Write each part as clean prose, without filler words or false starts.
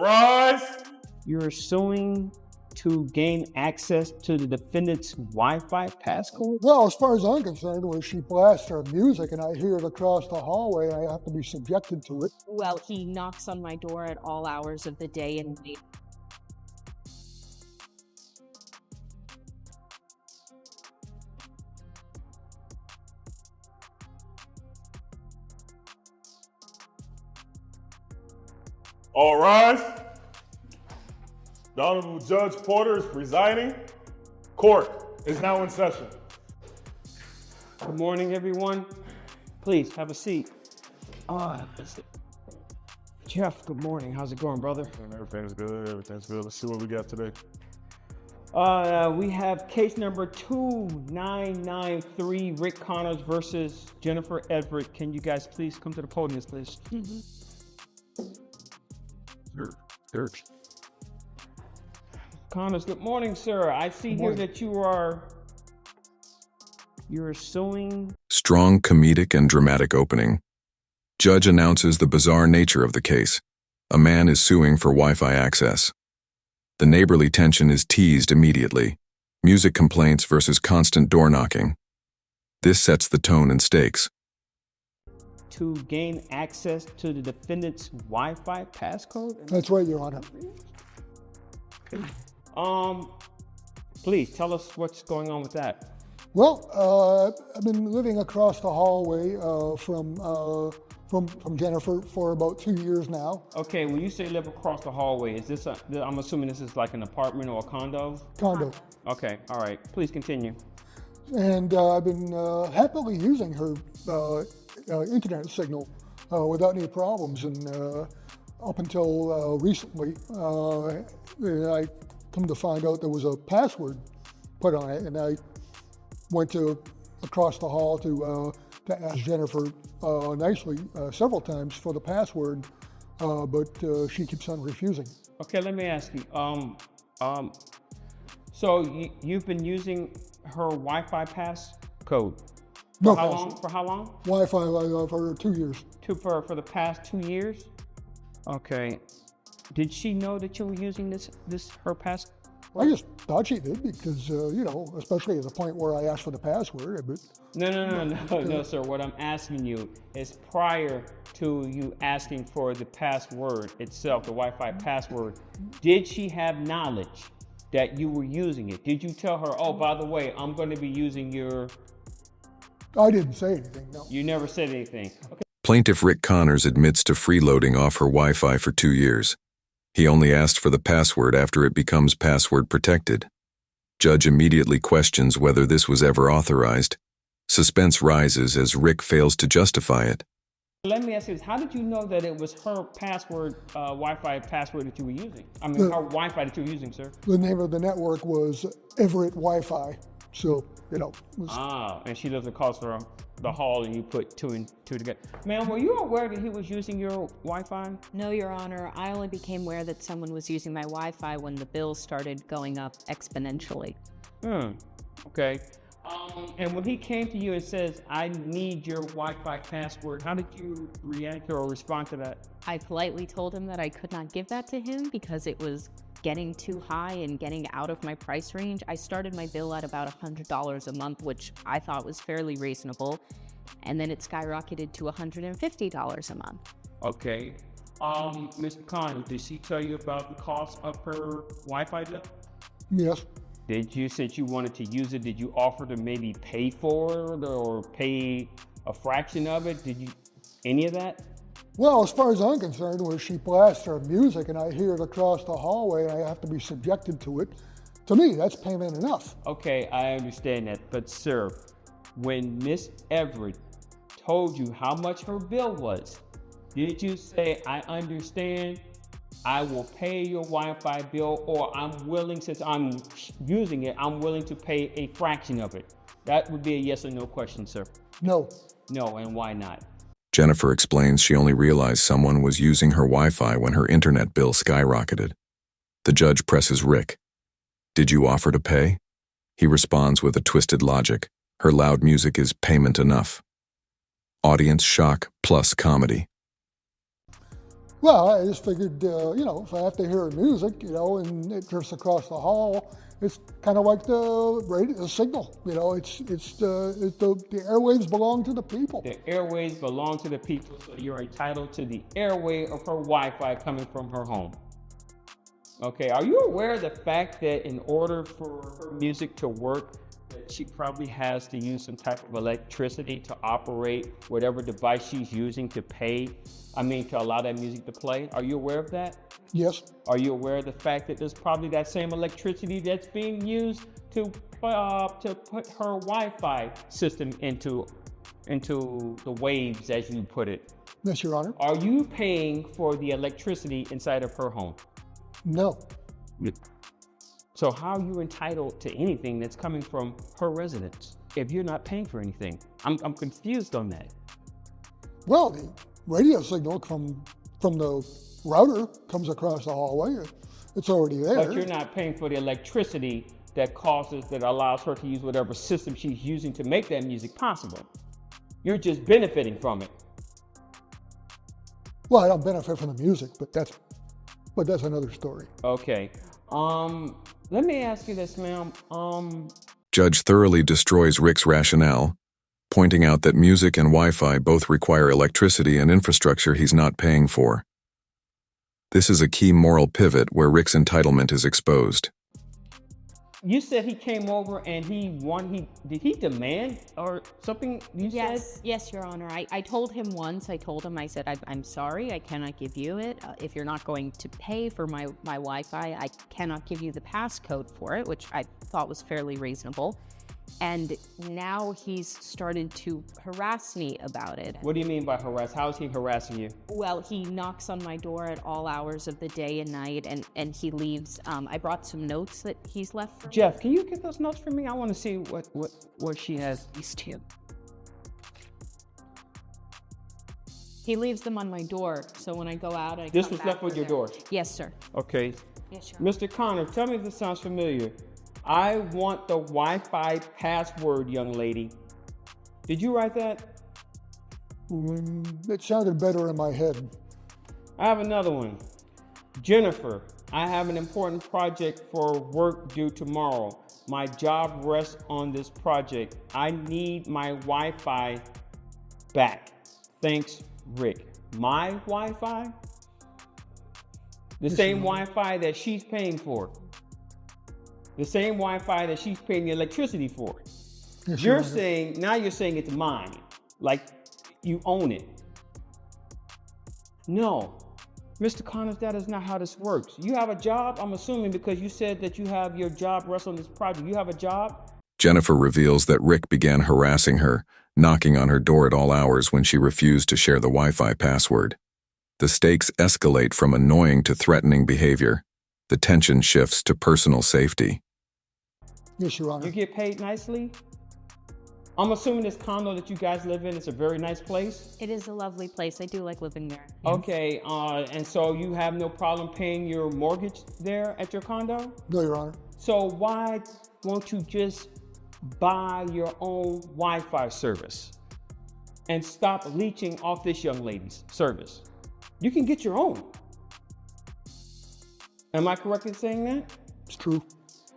rise. You're suing to gain access to the defendant's Wi-Fi passcode? Well, as far as I'm concerned, when she blasts her music and I hear it across the hallway, I have to be subjected to it. Well, he knocks on my door at all hours of the day and night. All rise. The Honorable Judge Porter is presiding. Court is now in session. Good morning, everyone. Please have a seat. Jeff, good morning. How's it going, brother? Everything's good. Let's see what we got today. We have case number 2993, Rick Connors versus Jennifer Everett. Can you guys please come to the podium, please? Sure. Connors, good morning, sir. I see here that you're suing. Strong comedic and dramatic opening. Judge announces the bizarre nature of the case. A man is suing for Wi-Fi access. The neighborly tension is teased immediately. Music complaints versus constant door knocking. This sets the tone and stakes. To gain access to the defendant's Wi-Fi passcode? That's right, Your Honor. Please tell us what's going on with that. Well, I've been living across the hallway from Jennifer for about 2 years now. Okay, when you say live across the hallway, is this I'm assuming this is like an apartment or a condo? Condo. Okay, all right. Please continue. And I've been happily using her internet signal without any problems. And up until recently, I come to find out there was a password put on it, and I went across the hall to ask Jennifer nicely several times for the password, but she keeps on refusing. Okay, let me ask you. So you've been using her Wi-Fi passcode? No. For how long? Wi-Fi for 2 years. For the past 2 years? Okay. Did she know that you were using her password? I just thought she did because, especially at the point where I asked for the password. But, No, sir. What I'm asking you is prior to you asking for the password itself, the Wi-Fi password, did she have knowledge that you were using it? Did you tell her, oh, by the way, I'm going to be using your... I didn't say anything, no. You never said anything. Okay. Plaintiff Rick Connors admits to freeloading off her Wi-Fi for 2 years. He only asked for the password after it becomes password protected. Judge immediately questions whether this was ever authorized. Suspense rises as Rick fails to justify it. Let me ask you this. How did you know that it was her password, Wi-Fi password that you were using? I mean, her Wi-Fi that you were using, sir? The name of the network was Everett Wi-Fi. So, and she lives across from the hall and you put two and two together. Ma'am, were you aware that he was using your Wi-Fi? No, Your Honor. I only became aware that someone was using my Wi-Fi when the bill started going up exponentially. Okay. And when he came to you and says, I need your Wi-Fi password, how did you react or respond to that? I politely told him that I could not give that to him because it was getting too high and getting out of my price range. I started my bill at about $100 a month, which I thought was fairly reasonable. And then it skyrocketed to $150 a month. Okay. Mr. Khan, did she tell you about the cost of her Wi-Fi bill? Yes. Did you, since you wanted to use it, did you offer to maybe pay for it or pay a fraction of it? Did you, any of that? Well, as far as I'm concerned, when she blasts her music and I hear it across the hallway and I have to be subjected to it, to me, that's payment enough. Okay, I understand that. But sir, when Miss Everett told you how much her bill was, did you say, I understand, I will pay your Wi-Fi bill, or I'm willing, since I'm using it, I'm willing to pay a fraction of it? That would be a yes or no question, sir. No. No, and why not? Jennifer explains she only realized someone was using her Wi-Fi when her internet bill skyrocketed. The judge presses Rick. Did you offer to pay? He responds with a twisted logic. Her loud music is payment enough. Audience shock plus comedy. Well, I just figured, if I have to hear music, and it drifts across the hall, it's kind of like the signal. The airwaves belong to the people. The airways belong to the people, so you're entitled to the airway of her Wi-Fi coming from her home. Okay, are you aware of the fact that in order for her music to work, that she probably has to use some type of electricity to operate whatever device she's using to allow that music to play? Are you aware of that? Yes. Are you aware of the fact that there's probably that same electricity that's being used to put her Wi-Fi system into the waves, as you put it? Yes, Your Honor. Are you paying for the electricity inside of her home? No. So how are you entitled to anything that's coming from her residence if you're not paying for anything? I'm confused on that. Well, the radio signal from the router comes across the hallway. It's already there. But you're not paying for the electricity that allows her to use whatever system she's using to make that music possible. You're just benefiting from it. Well, I don't benefit from the music, but that's another story. Okay. Let me ask you this, ma'am. Judge thoroughly destroys Rick's rationale, pointing out that music and Wi-Fi both require electricity and infrastructure he's not paying for. This is a key moral pivot where Rick's entitlement is exposed. You said he came over and did he demand or something you said? Yes, Your Honor. I told him once, I said, I'm sorry, I cannot give you it. If you're not going to pay for my Wi-Fi, I cannot give you the passcode for it, which I thought was fairly reasonable. And now he's started to harass me about it. What do you mean by harass? How is he harassing you? Well, he knocks on my door at all hours of the day and night, and he leaves. I brought some notes that he's left for me. Jeff, can you get those notes for me? I want to see what she has. These two. He leaves them on my door, so when I go out, This was left with your door? Yes, sir. Okay. Yes, sir. Mr. Connor, tell me if this sounds familiar. I want the Wi-Fi password, young lady. Did you write that? It sounded better in my head. I have another one. Jennifer, I have an important project for work due tomorrow. My job rests on this project. I need my Wi-Fi back. Thanks, Rick. My Wi-Fi? The same Wi-Fi that she's paying for. The same Wi-Fi that she's paying the electricity for. Yes, You're saying it's mine, like you own it. No, Mr. Connors, that is not how this works. You have a job, I'm assuming, because you said that you have your job rests on this project. You have a job? Jennifer reveals that Rick began harassing her, knocking on her door at all hours when she refused to share the Wi-Fi password. The stakes escalate from annoying to threatening behavior. The tension shifts to personal safety. Yes, Your Honor. You get paid nicely? I'm assuming this condo that you guys live in is a very nice place? It is a lovely place. I do like living there. Okay, and so you have no problem paying your mortgage there at your condo? No, Your Honor. So why won't you just buy your own Wi-Fi service and stop leeching off this young lady's service? You can get your own. Am I correct in saying that? It's true.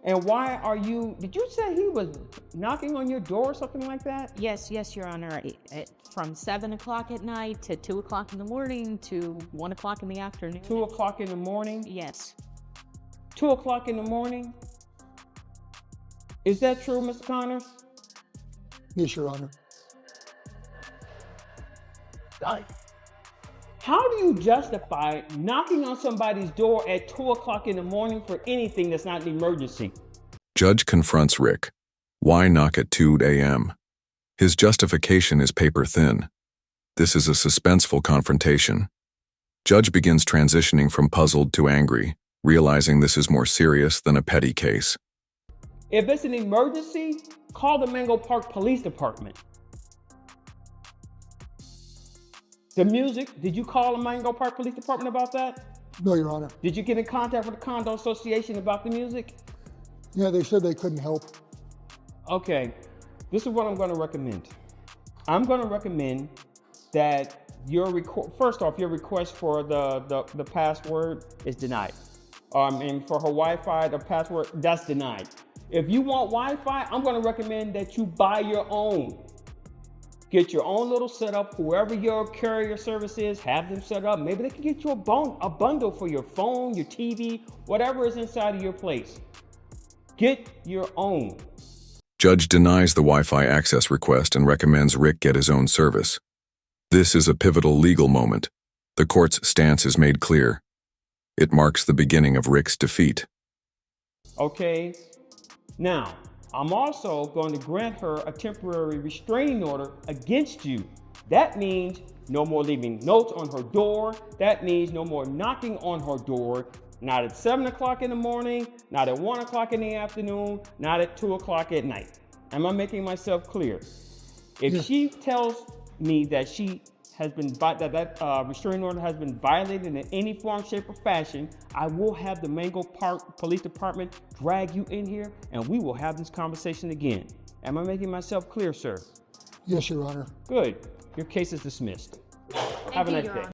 And did you say he was knocking on your door or something like that? Yes, Your Honor. From 7 o'clock at night to 2 o'clock in the morning to 1 o'clock in the afternoon. 2 o'clock in the morning? Yes. 2 o'clock in the morning? Is that true, Mr. Connors? Yes, Your Honor. How do you justify knocking on somebody's door at 2 o'clock in the morning for anything that's not an emergency? Judge confronts Rick. Why knock at 2 a.m.? His justification is paper thin. This is a suspenseful confrontation. Judge begins transitioning from puzzled to angry, realizing this is more serious than a petty case. If it's an emergency, call the Mango Park Police Department. The music, did you call the Mango Park Police Department about that? No, Your Honor. Did you get in contact with the condo association about the music? Yeah, they said they couldn't help. Okay, this is what I'm going to recommend. I'm going to recommend that first off, your request for the password is denied. And for her Wi-Fi, the password, that's denied. If you want Wi-Fi, I'm going to recommend that you buy your own. Get your own little setup. Whoever your carrier service is, have them set up. Maybe they can get you a bundle for your phone, your TV, whatever is inside of your place. Get your own. Judge denies the Wi-Fi access request and recommends Rick get his own service. This is a pivotal legal moment. The court's stance is made clear. It marks the beginning of Rick's defeat. Okay, now, I'm also going to grant her a temporary restraining order against you. That means no more leaving notes on her door. That means no more knocking on her door. Not at 7 o'clock in the morning, not at 1 o'clock in the afternoon, not at 2 o'clock at night. Am I making myself clear? If she tells me that she has been that restraining order has been violated in any form, shape, or fashion, I will have the Mango Park Police Department drag you in here, and we will have this conversation again. Am I making myself clear, sir? Yes, Your Honor. Good. Your case is dismissed. Have a nice day.